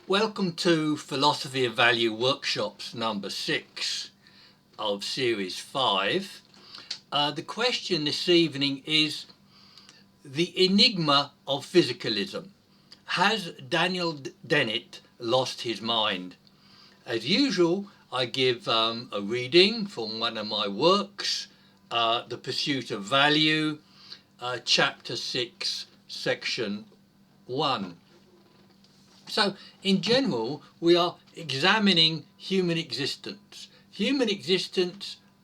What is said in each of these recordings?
Welcome to Philosophy of Value Workshops number 6 of Series 5. The question this evening is the Enigma of Physicalism. Has Daniel Dennett lost his mind? As usual, I give a reading from one of my works, The Pursuit of Value, Chapter 6, Section 1. So, in general, we are examining human existence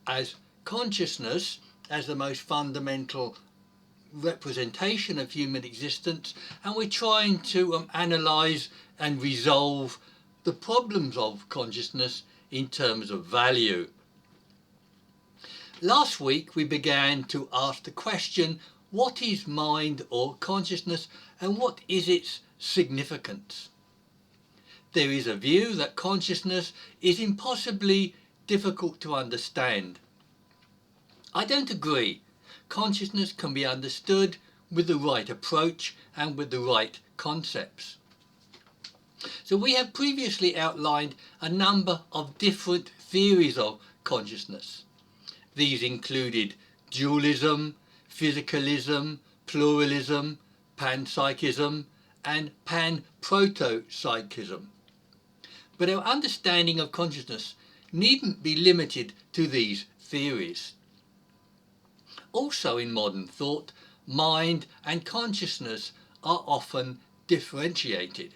as consciousness, as the most fundamental representation of human existence, and we're trying to analyse and resolve the problems of consciousness in terms of value. Last week we began to ask the question, what is mind or consciousness, and what is its significance? There is a view that consciousness is impossibly difficult to understand. I don't agree. Consciousness can be understood with the right approach and with the right concepts. So we have previously outlined a number of different theories of consciousness. These included dualism, physicalism, pluralism, panpsychism, and pan-proto-psychism. But our understanding of consciousness needn't be limited to these theories. Also in modern thought, mind and consciousness are often differentiated.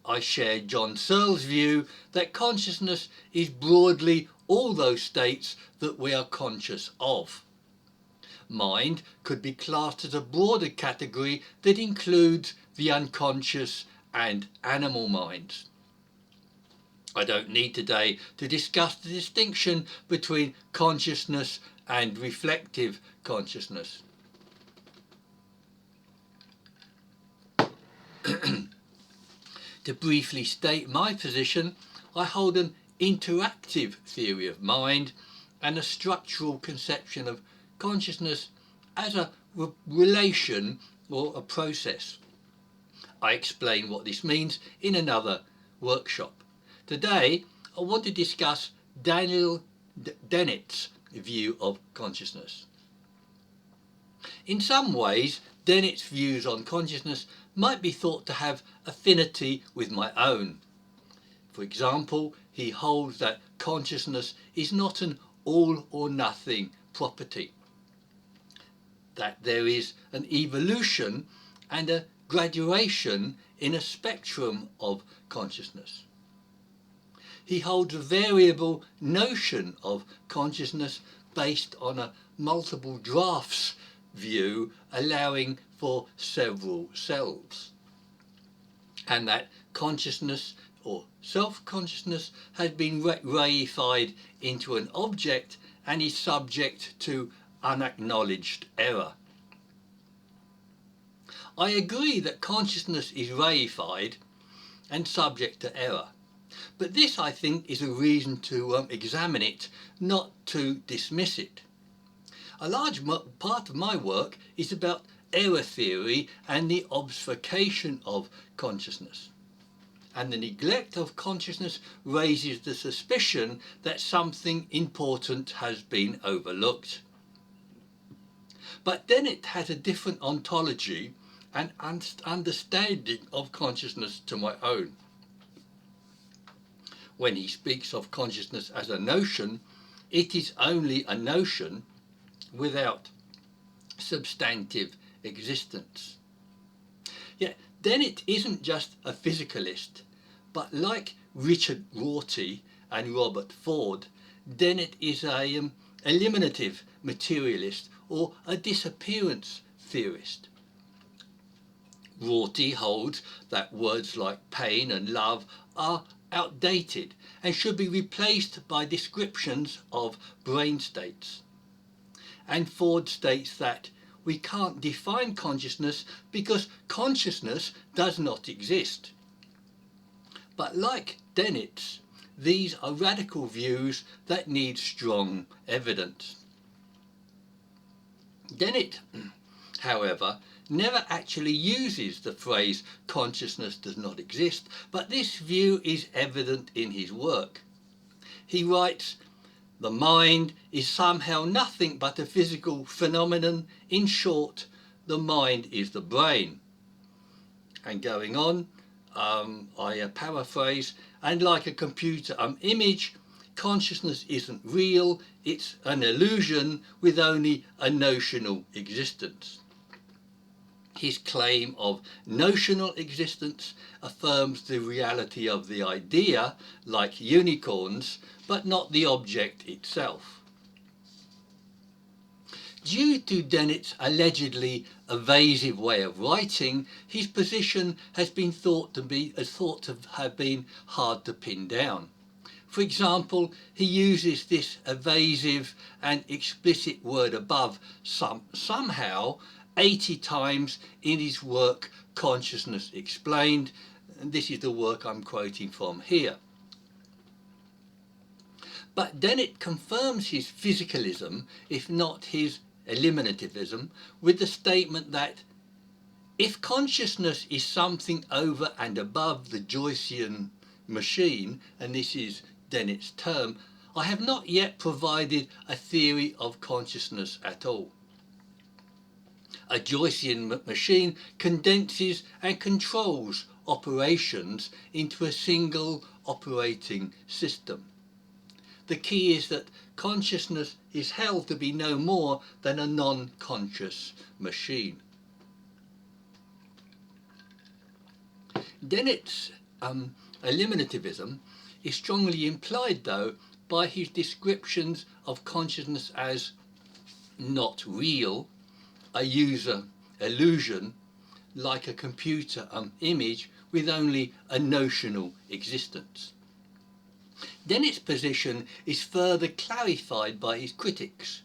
I share John Searle's view that consciousness is broadly all those states that we are conscious of. Mind could be classed as a broader category that includes the unconscious and animal minds. I don't need today to discuss the distinction between consciousness and reflective consciousness. To briefly state my position, I hold an interactive theory of mind and a structural conception of consciousness as a relation or a process. I explain what this means in another workshop. Today, I want to discuss Daniel Dennett's view of consciousness. In some ways, Dennett's views on consciousness might be thought to have affinity with my own. For example, he holds that consciousness is not an all or nothing property, that there is an evolution and a graduation in a spectrum of consciousness. He holds a variable notion of consciousness based on a multiple drafts view allowing for several selves, and that consciousness or self-consciousness has been reified into an object and is subject to unacknowledged error. I agree that consciousness is reified and subject to error, but this, I think, is a reason to examine it, not to dismiss it. A large part of my work is about error theory and the obfuscation of consciousness. And the neglect of consciousness raises the suspicion that something important has been overlooked. But Dennett has a different ontology and understanding of consciousness to my own. When he speaks of consciousness as a notion, it is only a notion without substantive existence. Yet Dennett isn't just a physicalist, but like Richard Rorty and Robert Ford, Dennett is a eliminative materialist or a disappearance theorist. Rorty holds that words like pain and love are outdated and should be replaced by descriptions of brain states. And Ford states that we can't define consciousness because consciousness does not exist. But like Dennett's, these are radical views that need strong evidence. Dennett, however, never actually uses the phrase consciousness does not exist, but this view is evident in his work. He writes, "The mind is somehow nothing but a physical phenomenon. In short, the mind is the brain." And going on, I paraphrase, "And like a computer image, consciousness isn't real, it's an illusion with only a notional existence." His claim of notional existence affirms the reality of the idea, like unicorns, but not the object itself. Due to Dennett's allegedly evasive way of writing, his position has been thought to have been hard to pin down. For example, he uses this evasive and explicit word above somehow 80 times in his work Consciousness Explained, and this is the work I'm quoting from here. But Dennett confirms his physicalism, if not his eliminativism, with the statement that if consciousness is something over and above the Joycean machine, and this is Dennett's term, I have not yet provided a theory of consciousness at all. A Joycean machine condenses and controls operations into a single operating system. The key is that consciousness is held to be no more than a non-conscious machine. Dennett's eliminativism is strongly implied, though, by his descriptions of consciousness as not real, a user illusion, like a computer image with only a notional existence. Dennett's position is further clarified by his critics.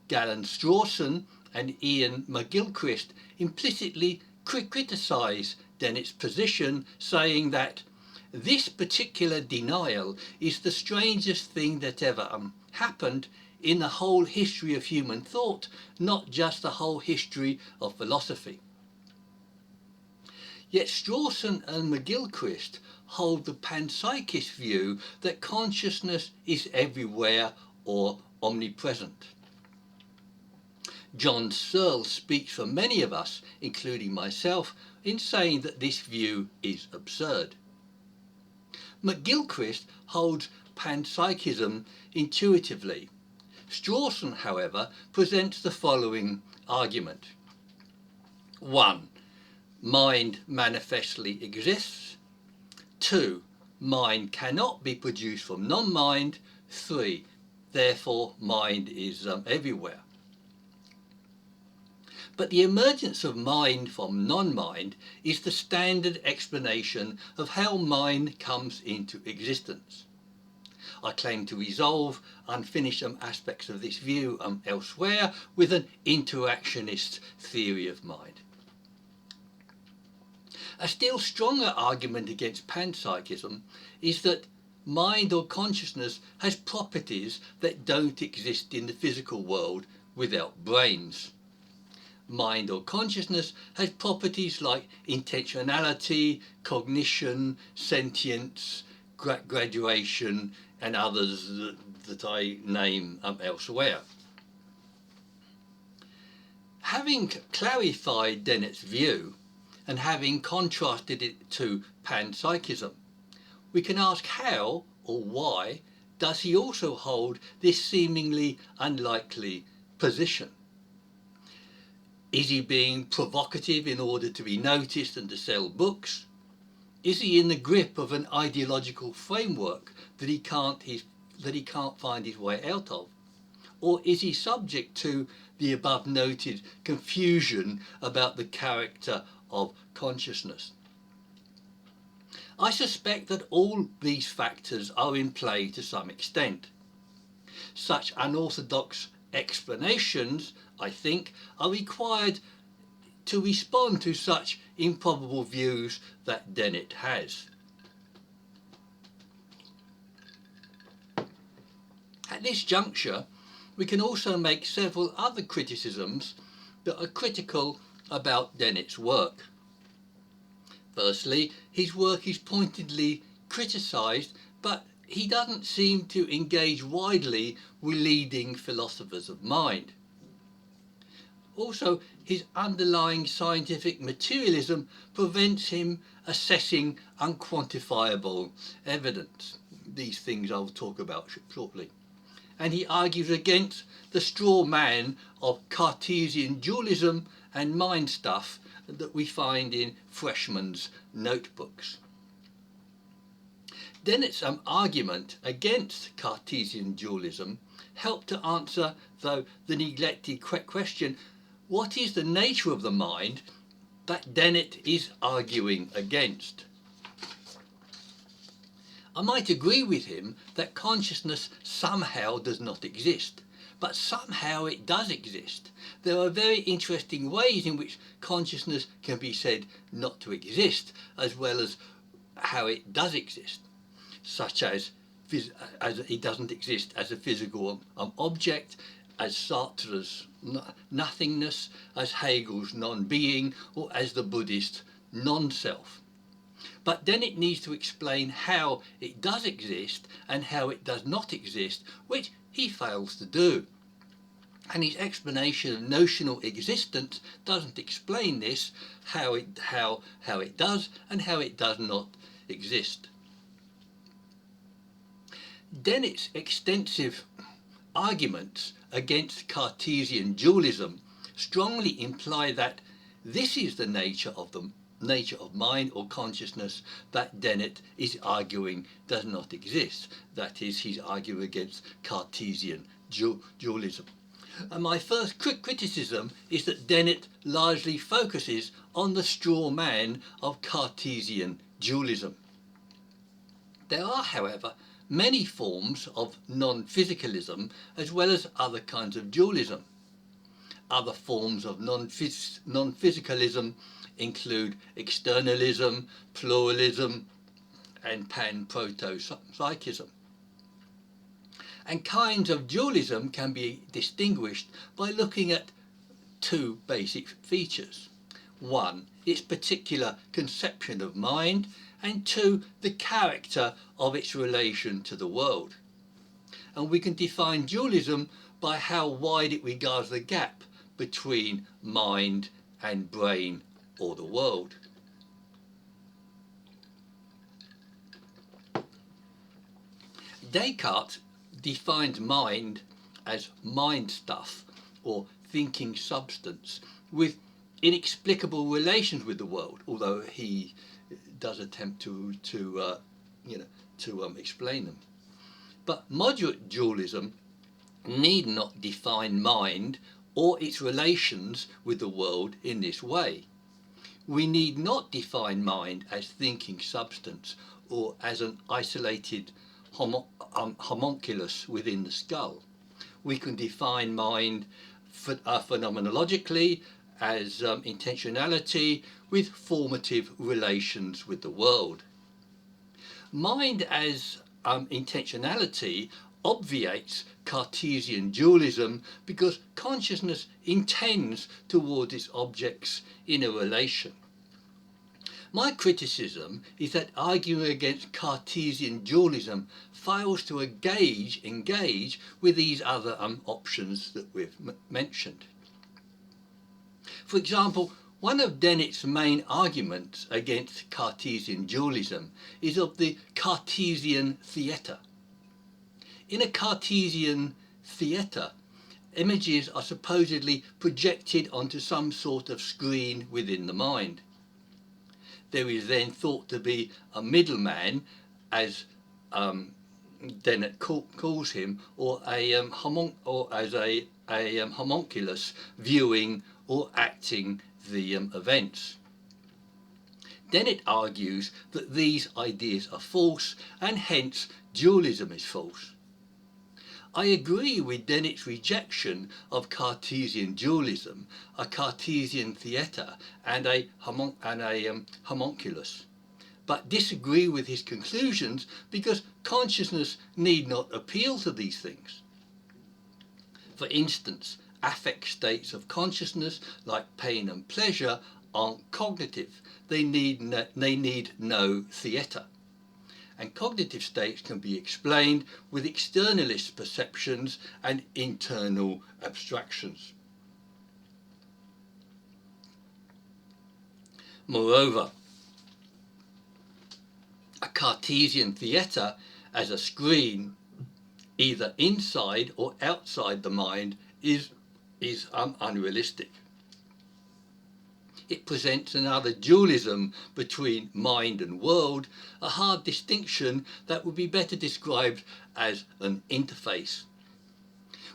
Galen Strawson and Ian McGilchrist implicitly criticise Dennett's position, saying that this particular denial is the strangest thing that ever happened in the whole history of human thought, not just the whole history of philosophy. Yet Strawson and McGilchrist hold the panpsychist view that consciousness is everywhere or omnipresent. John Searle speaks for many of us, including myself, in saying that this view is absurd. McGilchrist holds panpsychism intuitively. Strawson, however, presents the following argument. 1. Mind manifestly exists. 2. Mind cannot be produced from non-mind. 3. Therefore, mind is everywhere. But the emergence of mind from non-mind is the standard explanation of how mind comes into existence. I claim to resolve unfinished aspects of this view elsewhere with an interactionist theory of mind. A still stronger argument against panpsychism is that mind or consciousness has properties that don't exist in the physical world without brains. Mind or consciousness has properties like intentionality, cognition, sentience, graduation, and others that I name elsewhere. Having clarified Dennett's view and having contrasted it to panpsychism, we can ask how or why does he also hold this seemingly unlikely position? Is he being provocative in order to be noticed and to sell books? Is he in the grip of an ideological framework that he can't find his way out of? Or is he subject to the above noted confusion about the character of consciousness? I suspect that all these factors are in play to some extent. Such unorthodox explanations, I think, are required to respond to such improbable views that Dennett has. At this juncture, we can also make several other criticisms that are critical about Dennett's work. Firstly, his work is pointedly criticised, but he doesn't seem to engage widely with leading philosophers of mind. Also, his underlying scientific materialism prevents him assessing unquantifiable evidence. These things I'll talk about shortly. And he argues against the straw man of Cartesian dualism and mind stuff that we find in freshmen's notebooks. Dennett's argument against Cartesian dualism helped to answer, though, the neglected question, what is the nature of the mind that Dennett is arguing against? I might agree with him that consciousness somehow does not exist, but somehow it does exist. There are very interesting ways in which consciousness can be said not to exist, as well as how it does exist, such as it doesn't exist as a physical object, as Sartre's nothingness, as Hegel's non-being, or as the Buddhist non-self. But then it needs to explain how it does exist and how it does not exist, which he fails to do. And his explanation of notional existence doesn't explain this, how it does and how it does not exist. Dennett's extensive arguments against Cartesian dualism strongly imply that this is the nature of mind or consciousness that Dennett is arguing does not exist. That is, he's arguing against Cartesian dualism. And my first criticism is that Dennett largely focuses on the straw man of Cartesian dualism. There are, however, many forms of non-physicalism as well as other kinds of dualism. Other forms of non-physicalism include externalism, pluralism, and pan-proto-psychism. And kinds of dualism can be distinguished by looking at two basic features. One, its particular conception of mind, and two, the character of its relation to the world. And we can define dualism by how wide it regards the gap between mind and brain or the world. Descartes defines mind as mind stuff or thinking substance with inexplicable relations with the world, although he does attempt to explain them. But moderate dualism need not define mind or its relations with the world in this way. We need not define mind as thinking substance or as an isolated homunculus within the skull. We can define mind phenomenologically as intentionality with formative relations with the world. Mind as intentionality obviates Cartesian dualism because consciousness intends towards its objects in a relation. My criticism is that arguing against Cartesian dualism fails to engage with these other options that we've mentioned. For example, one of Dennett's main arguments against Cartesian dualism is of the Cartesian theatre. In a Cartesian theatre, images are supposedly projected onto some sort of screen within the mind. There is then thought to be a middleman, as Dennett calls him, or as a homunculus viewing or acting the events. Dennett argues that these ideas are false and hence dualism is false. I agree with Dennett's rejection of Cartesian dualism, a Cartesian theatre and a homunculus, but disagree with his conclusions because consciousness need not appeal to these things. For instance, affect states of consciousness like pain and pleasure aren't cognitive. They need no theatre. And cognitive states can be explained with externalist perceptions and internal abstractions. Moreover, a Cartesian theatre as a screen, either inside or outside the mind, is unrealistic. It presents another dualism between mind and world, a hard distinction that would be better described as an interface.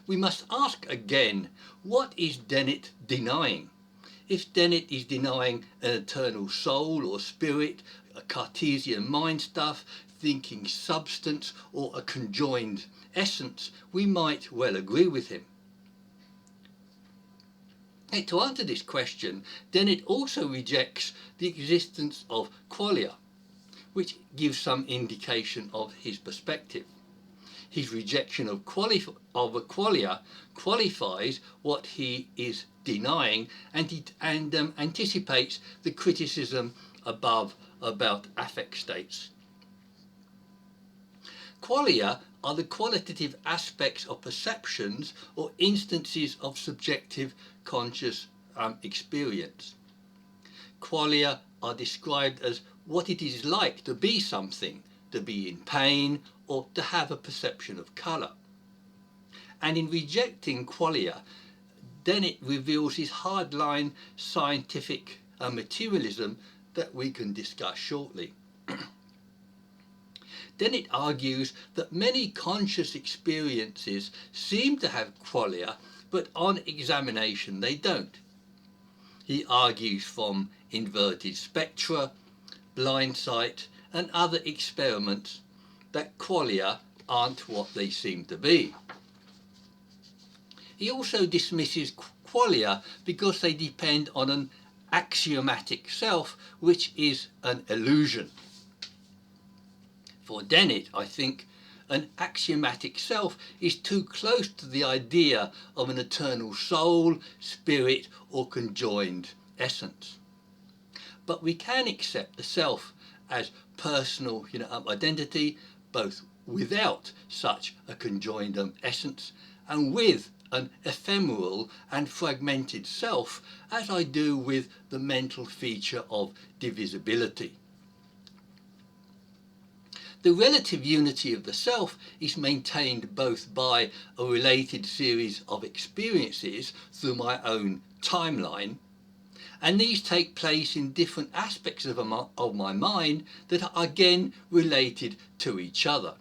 We must ask again, what is Dennett denying? If Dennett is denying an eternal soul or spirit, a Cartesian mind stuff, thinking substance, or a conjoined essence, we might well agree with him. And to answer this question, Dennett also rejects the existence of qualia, which gives some indication of his perspective. His rejection of a qualia qualifies what he is denying and anticipates the criticism above about affect states. Qualia are the qualitative aspects of perceptions or instances of subjective conscious experience. Qualia are described as what it is like to be something, to be in pain, or to have a perception of colour. And in rejecting qualia, Dennett reveals his hardline scientific materialism that we can discuss shortly. Dennett argues that many conscious experiences seem to have qualia, but on examination they don't. He argues from inverted spectra, blind sight, and other experiments that qualia aren't what they seem to be. He also dismisses qualia because they depend on an axiomatic self, which is an illusion. For Dennett, I think, an axiomatic self is too close to the idea of an eternal soul, spirit, or conjoined essence. But we can accept the self as personal identity, both without such a conjoined essence and with an ephemeral and fragmented self, as I do with the mental feature of divisibility. The relative unity of the self is maintained both by a related series of experiences through my own timeline, and these take place in different aspects of my mind that are again related to each other.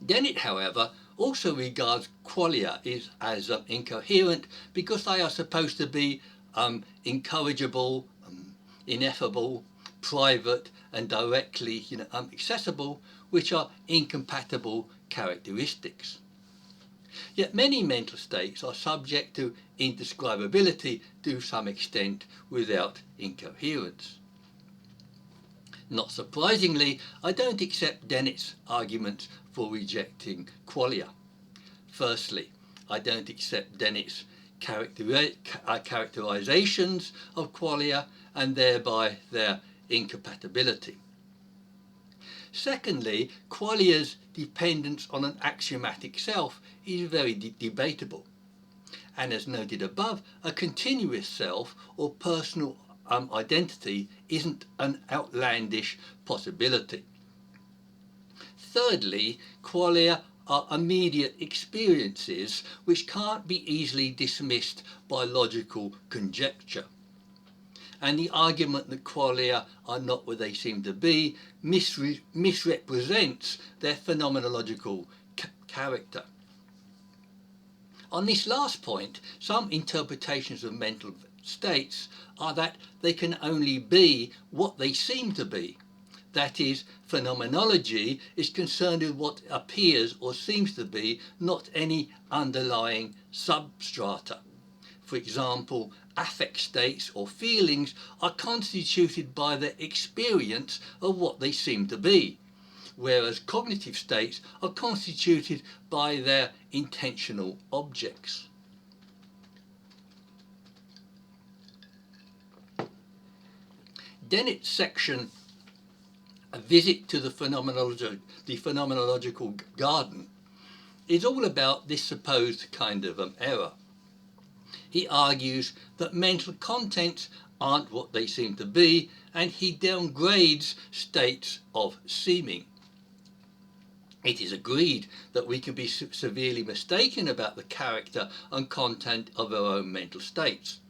Dennett, however, also regards qualia as incoherent because they are supposed to be incorrigible, ineffable, private, and directly accessible, which are incompatible characteristics. Yet many mental states are subject to indescribability to some extent without incoherence. Not surprisingly, I don't accept Dennett's arguments for rejecting qualia. Firstly, I don't accept Dennett's characterizations of qualia and thereby their incompatibility. Secondly, qualia's dependence on an axiomatic self is very debatable, and as noted above, a continuous self or personal identity isn't an outlandish possibility. Thirdly, qualia are immediate experiences which can't be easily dismissed by logical conjecture. And the argument that qualia are not what they seem to be misrepresents their phenomenological character. On this last point, some interpretations of mental states are that they can only be what they seem to be. That is, phenomenology is concerned with what appears or seems to be, not any underlying substrata. For example, affect states or feelings are constituted by their experience of what they seem to be, whereas cognitive states are constituted by their intentional objects. Dennett's section, A Visit to the Phenomenological Garden, is all about this supposed kind of error. He argues that mental contents aren't what they seem to be, and he downgrades states of seeming. It is agreed that we can be severely mistaken about the character and content of our own mental states,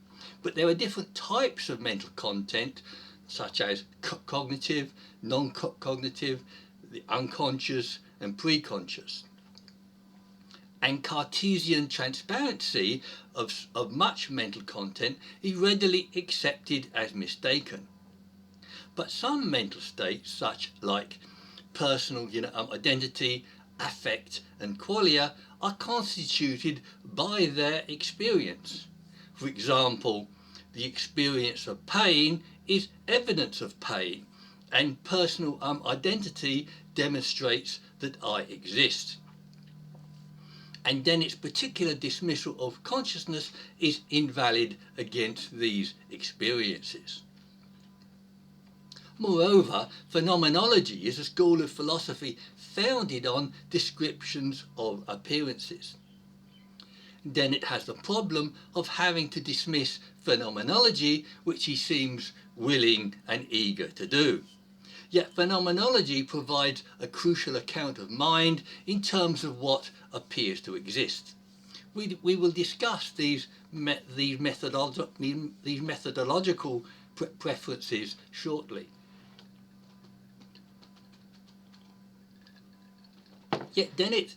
but there are different types of mental content, such as cognitive, non-cognitive, the unconscious and preconscious. And Cartesian transparency of much mental content is readily accepted as mistaken. But some mental states, such like personal identity, affect and qualia, are constituted by their experience. For example, the experience of pain is evidence of pain, and personal identity demonstrates that I exist. And Dennett's particular dismissal of consciousness is invalid against these experiences. Moreover, phenomenology is a school of philosophy founded on descriptions of appearances. Dennett has the problem of having to dismiss phenomenology, which he seems willing and eager to do. Yet phenomenology provides a crucial account of mind in terms of what appears to exist. We will discuss these methodological preferences shortly. Yet Dennett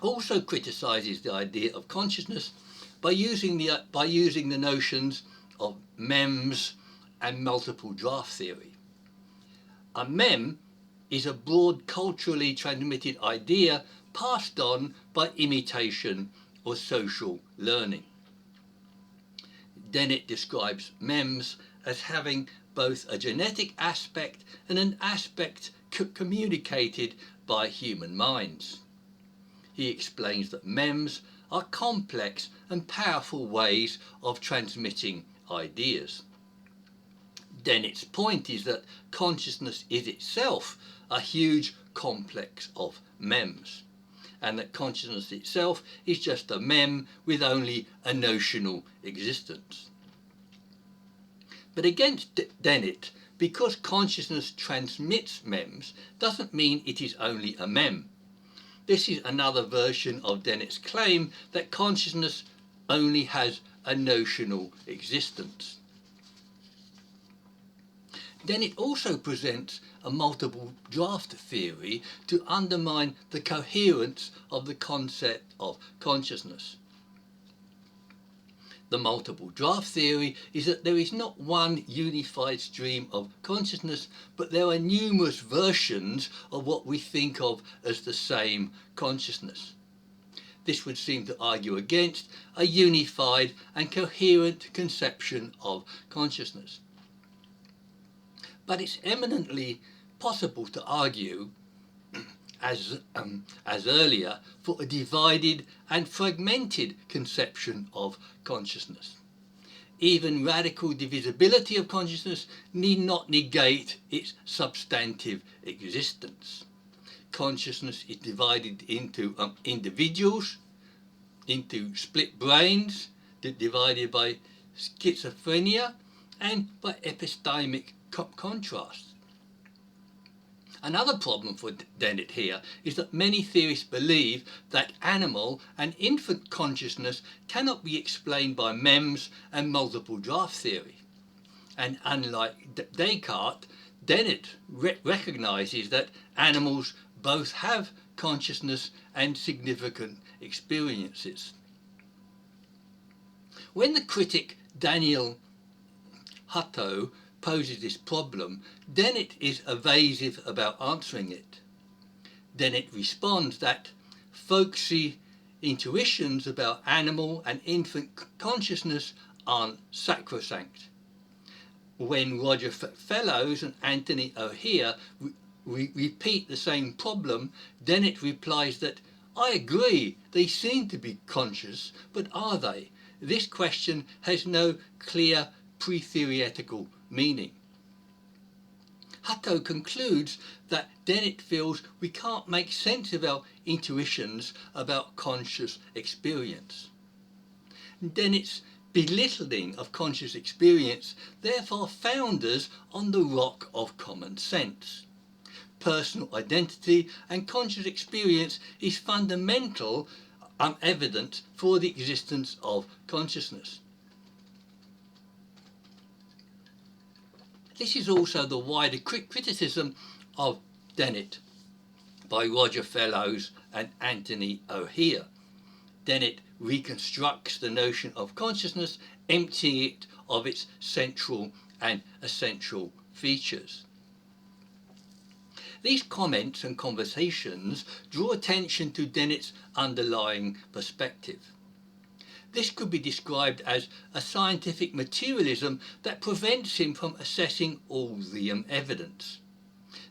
also criticises the idea of consciousness by using the notions of mems and multiple draft theory. A mem is a broad culturally transmitted idea passed on by imitation or social learning. Dennett describes mems as having both a genetic aspect and an aspect communicated by human minds. He explains that mems are complex and powerful ways of transmitting ideas. Dennett's point is that consciousness is itself a huge complex of mems, and that consciousness itself is just a mem with only a notional existence. But against Dennett, because consciousness transmits mems doesn't mean it is only a mem. This is another version of Dennett's claim that consciousness only has a notional existence. Dennett also presents a multiple draft theory to undermine the coherence of the concept of consciousness. The multiple draft theory is that there is not one unified stream of consciousness, but there are numerous versions of what we think of as the same consciousness. This would seem to argue against a unified and coherent conception of consciousness. But it's eminently possible to argue, as earlier, for a divided and fragmented conception of consciousness. Even radical divisibility of consciousness need not negate its substantive existence. Consciousness is divided into individuals, into split brains, divided by schizophrenia, and by epistemic contrast. Another problem for Dennett here is that many theorists believe that animal and infant consciousness cannot be explained by mems and multiple draft theory. And unlike Descartes, Dennett recognises that animals both have consciousness and significant experiences. When the critic Daniel Dennett poses this problem, Dennett is evasive about answering it. Dennett responds that folksy intuitions about animal and infant consciousness aren't sacrosanct. When Roger Fellows and Anthony O'Hare repeat the same problem, Dennett replies that, I agree, they seem to be conscious, but are they? This question has no clear pre-theoretical meaning. Hutto concludes that Dennett feels we can't make sense of our intuitions about conscious experience. Dennett's belittling of conscious experience therefore founders on the rock of common sense. Personal identity and conscious experience is fundamental evidence for the existence of consciousness. This is also the wider criticism of Dennett by Roger Fellows and Anthony O'Hare. Dennett reconstructs the notion of consciousness, emptying it of its central and essential features. These comments and conversations draw attention to Dennett's underlying perspective. This could be described as a scientific materialism that prevents him from assessing all the evidence.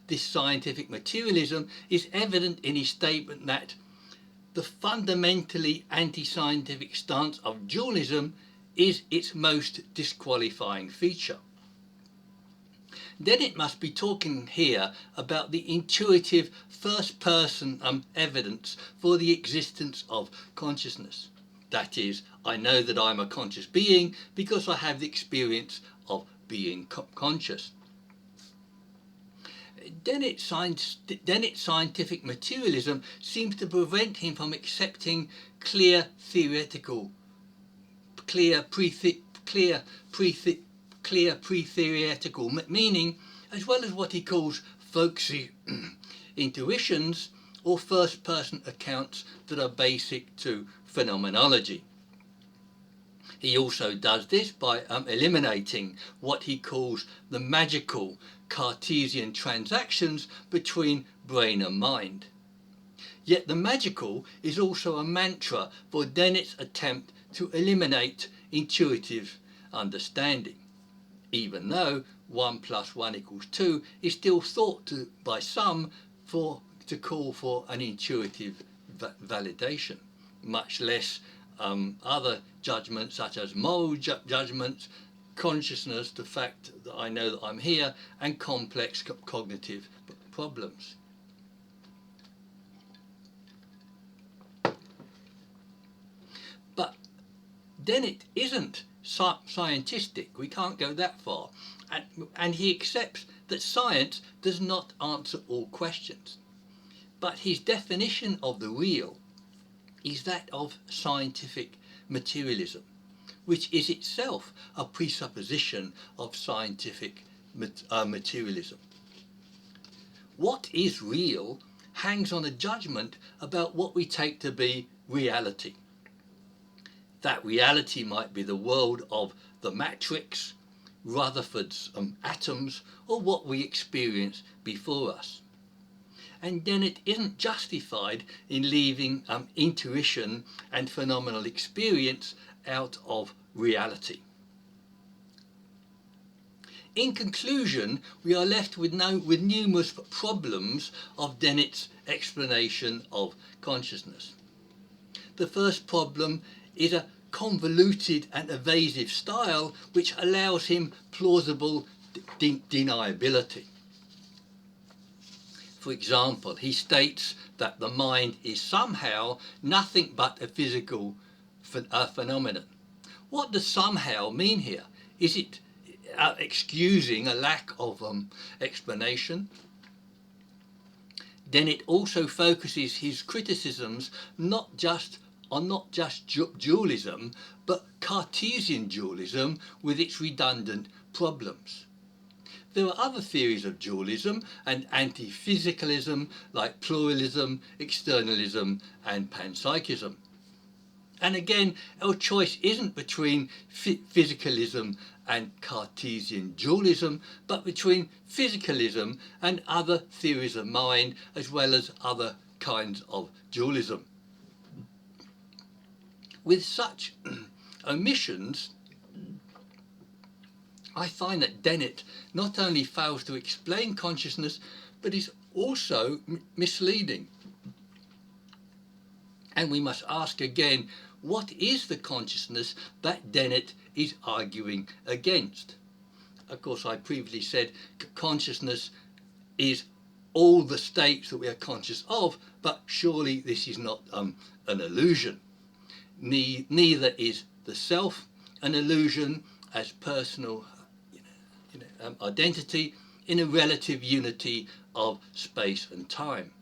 This scientific materialism is evident in his statement that the fundamentally anti-scientific stance of dualism is its most disqualifying feature. Dennett must be talking here about the intuitive first-person evidence for the existence of consciousness. That is, I know that I'm a conscious being because I have the experience of being conscious. Dennett's scientific materialism seems to prevent him from accepting clear pre-theoretical meaning, as well as what he calls folksy intuitions or first-person accounts that are basic to phenomenology. He also does this by eliminating what he calls the magical Cartesian transactions between brain and mind. Yet the magical is also a mantra for Dennett's attempt to eliminate intuitive understanding, even though 1 + 1 = 2 is still thought to by some to call for an intuitive validation, much less other judgments such as moral judgments, consciousness, the fact that I know that I'm here, and complex cognitive problems. But Dennett isn't scientistic. We can't go that far. And he accepts that science does not answer all questions. But his definition of the real is that of scientific materialism, which is itself a presupposition of scientific materialism. What is real hangs on a judgment about what we take to be reality. That reality might be the world of the matrix, Rutherford's atoms, or what we experience before us. And Dennett isn't justified in leaving intuition and phenomenal experience out of reality. In conclusion, we are left with numerous problems of Dennett's explanation of consciousness. The first problem is a convoluted and evasive style which allows him plausible deniability. For example, he states that the mind is somehow nothing but a physical phenomenon. What does somehow mean here? Is it excusing a lack of explanation? Dennett also focuses his criticisms not just dualism, but Cartesian dualism with its redundant problems. There are other theories of dualism and anti-physicalism like pluralism, externalism and panpsychism. And again, our choice isn't between physicalism and Cartesian dualism, but between physicalism and other theories of mind, as well as other kinds of dualism. With such omissions, I find that Dennett not only fails to explain consciousness, but is also misleading. And we must ask again, what is the consciousness that Dennett is arguing against? Of course, I previously said consciousness is all the states that we are conscious of, but surely this is not an illusion. Neither is the self an illusion as personal identity in a relative unity of space and time.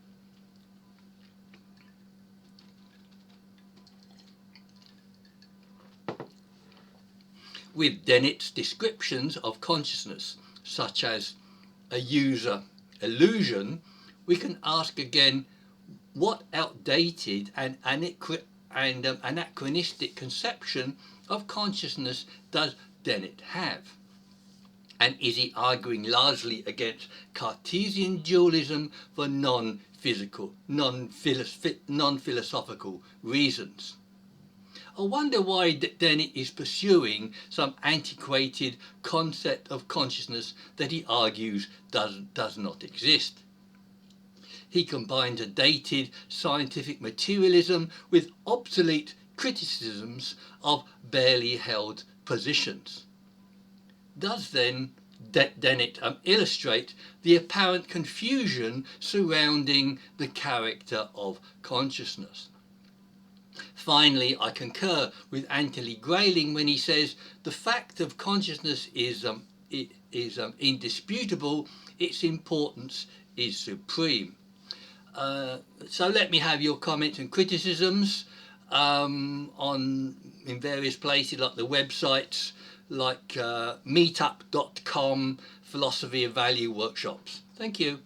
With Dennett's descriptions of consciousness, such as a user illusion, we can ask again, what outdated and anachronistic conception of consciousness does Dennett have? And is he arguing largely against Cartesian dualism for non-philosophical reasons? I wonder why Dennett is pursuing some antiquated concept of consciousness that he argues does not exist. He combines a dated scientific materialism with obsolete criticisms of barely held positions. Does then Dennett illustrate the apparent confusion surrounding the character of consciousness? Finally, I concur with Anthony Grayling when he says the fact of consciousness is indisputable, its importance is supreme. So let me have your comments and criticisms in various places like the websites like meetup.com, philosophy of value workshops. Thank you.